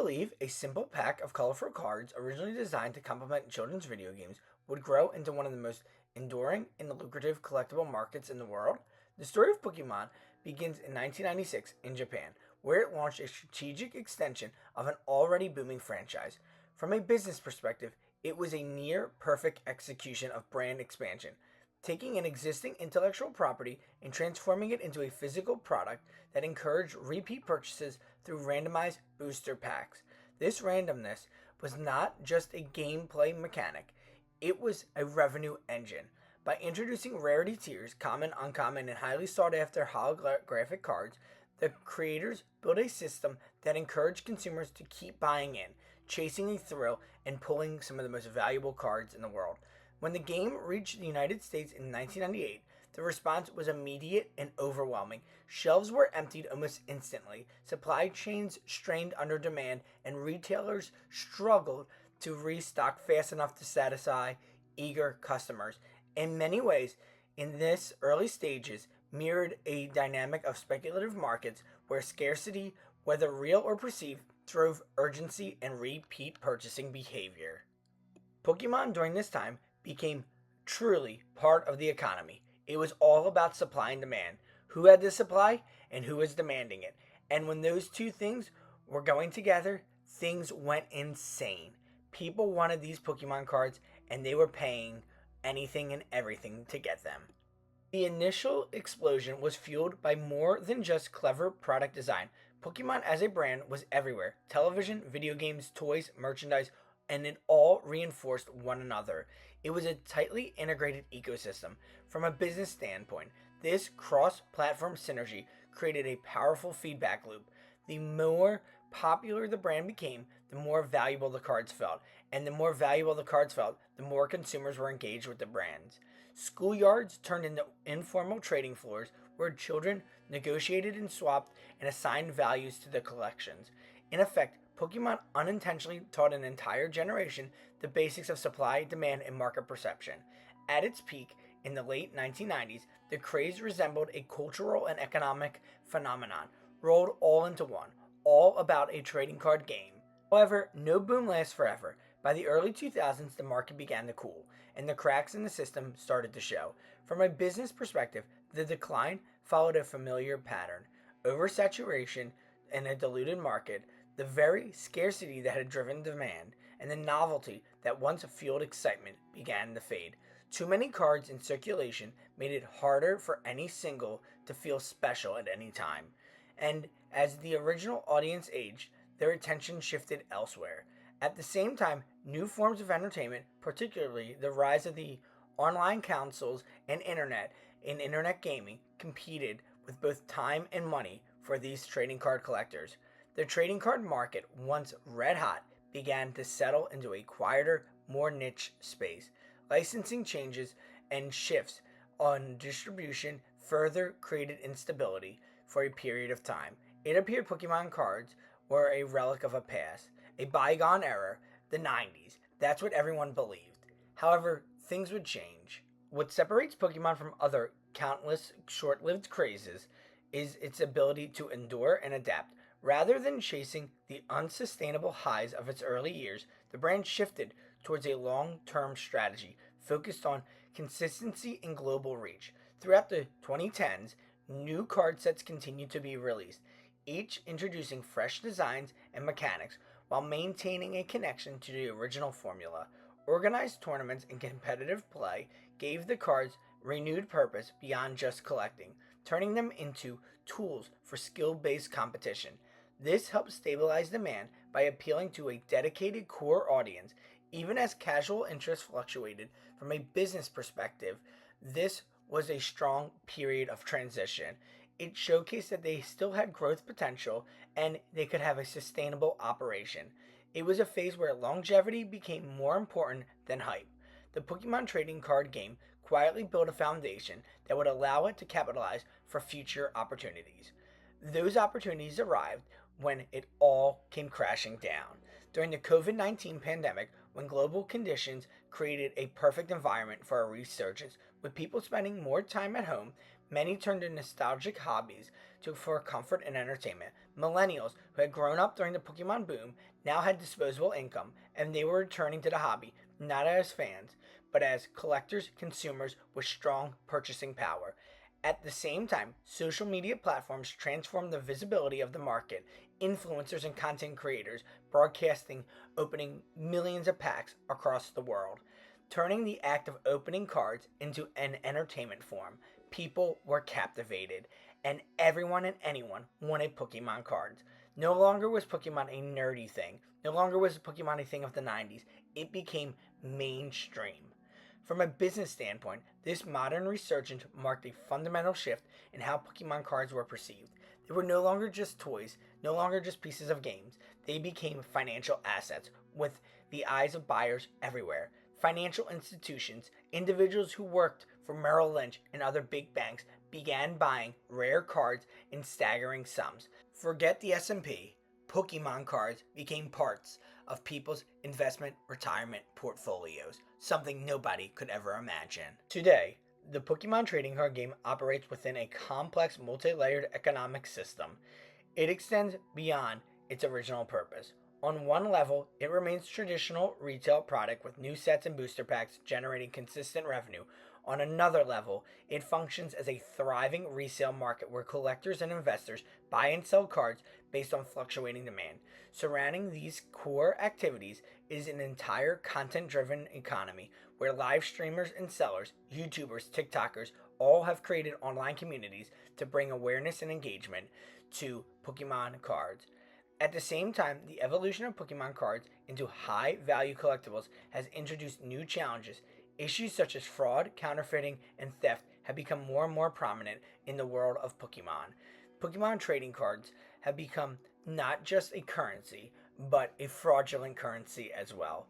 believe a simple pack of colorful cards originally designed to complement children's video games would grow into one of the most enduring and lucrative collectible markets in the world? The story of Pokemon begins in 1996 in Japan, where it launched a strategic extension of an already booming franchise. From a business perspective, it was a near perfect execution of brand expansion, taking an existing intellectual property and transforming it into a physical product that encouraged repeat purchases through randomized booster packs. This randomness was not just a gameplay mechanic, it was a revenue engine. By introducing rarity tiers, common, uncommon, and highly sought after holographic cards, the creators built a system that encouraged consumers to keep buying in, chasing a thrill, and pulling some of the most valuable cards in the world. When the game reached the United States in 1998, the response was immediate and overwhelming. Shelves were emptied almost instantly, supply chains strained under demand, and retailers struggled to restock fast enough to satisfy eager customers. In many ways, in this early stages, mirrored a dynamic of speculative markets where scarcity, whether real or perceived, drove urgency and repeat purchasing behavior. Pokemon during this time became truly part of the economy. It was all about supply and demand. Who had the supply and who was demanding it. And when those two things were going together, things went insane. People wanted these Pokemon cards and they were paying anything and everything to get them. The initial explosion was fueled by more than just clever product design. Pokemon as a brand was everywhere: television, video games, toys, merchandise, and it all reinforced one another. It was a tightly integrated ecosystem. From a business standpoint, this cross platform synergy created a powerful feedback loop. The more popular the brand became, the more valuable the cards felt. And the more valuable the cards felt, the more consumers were engaged with the brands. Schoolyards turned into informal trading floors where children negotiated and swapped and assigned values to the collections. In effect, Pokemon unintentionally taught an entire generation the basics of supply, demand, and market perception. At its peak, in the late 1990s, the craze resembled a cultural and economic phenomenon, rolled all into one, all about a trading card game. However, no boom lasts forever. By the early 2000s, the market began to cool, and the cracks in the system started to show. From a business perspective, the decline followed a familiar pattern: oversaturation in a diluted market, the very scarcity that had driven demand, and the novelty that once fueled excitement began to fade. Too many cards in circulation made it harder for any single to feel special at any time. And as the original audience aged, their attention shifted elsewhere. At the same time, new forms of entertainment, particularly the rise of the online consoles and internet gaming, competed with both time and money for these trading card collectors. The trading card market, once red hot, began to settle into a quieter, more niche space. Licensing changes and shifts on distribution further created instability for a period of time. It appeared Pokemon cards were a relic of a past, a bygone era, the 90s. That's what everyone believed. However, things would change. What separates Pokemon from other countless short lived crazes is its ability to endure and adapt. Rather than chasing the unsustainable highs of its early years, the brand shifted towards a long term strategy focused on consistency and global reach. Throughout the 2010s, new card sets continued to be released, each introducing fresh designs and mechanics while maintaining a connection to the original formula. Organized tournaments and competitive play gave the cards renewed purpose beyond just collecting, turning them into tools for skill based competition. This helped stabilize demand by appealing to a dedicated core audience. Even as casual interest fluctuated, from a business perspective, this was a strong period of transition. It showcased that they still had growth potential and they could have a sustainable operation. It was a phase where longevity became more important than hype. The Pokemon trading card game quietly built a foundation that would allow it to capitalize for future opportunities. Those opportunities arrived when it all came crashing down. During the COVID-19 pandemic, when global conditions created a perfect environment for a resurgence, with people spending more time at home, many turned to nostalgic hobbies for comfort and entertainment. Millennials, who had grown up during the Pokemon boom, now had disposable income, and they were returning to the hobby, not as fans, but as collectors, consumers with strong purchasing power. At the same time, social media platforms transformed the visibility of the market. Influencers and content creators broadcasting opening millions of packs across the world, turning the act of opening cards into an entertainment form. People were captivated, and everyone and anyone wanted Pokemon cards. No longer was Pokemon a nerdy thing. No longer was Pokemon a thing of the 90s. It became mainstream. From a business standpoint, this modern resurgence marked a fundamental shift in how Pokemon cards were perceived. They were no longer just toys, no longer just pieces of games. They became financial assets with the eyes of buyers everywhere. Financial institutions, individuals who worked for Merrill Lynch and other big banks began buying rare cards in staggering sums. Forget the S&P. Pokemon cards became parts of people's investment retirement portfolios, something nobody could ever imagine. Today, the Pokemon trading card game operates within a complex multi-layered economic system. It extends beyond its original purpose. On one level, it remains a traditional retail product with new sets and booster packs generating consistent revenue. On another level, it functions as a thriving resale market where collectors and investors buy and sell cards based on fluctuating demand. Surrounding these core activities is an entire content-driven economy where live streamers and sellers, YouTubers, TikTokers, all have created online communities to bring awareness and engagement to Pokemon cards. At the same time, the evolution of Pokemon cards into high-value collectibles has introduced new challenges. Issues such as fraud, counterfeiting, and theft have become more and more prominent in the world of Pokemon. Pokemon trading cards have become not just a currency, but a fraudulent currency as well.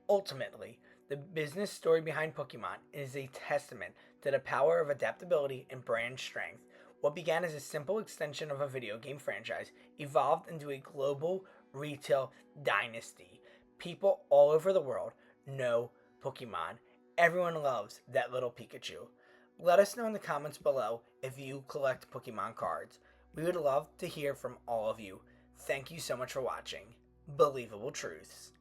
Ultimately, the business story behind Pokemon is a testament to the power of adaptability and brand strength. What began as a simple extension of a video game franchise evolved into a global retail dynasty. People all over the world know Pokemon. Everyone loves that little Pikachu. Let us know in the comments below if you collect Pokemon cards. We would love to hear from all of you. Thank you so much for watching. Believable Truths.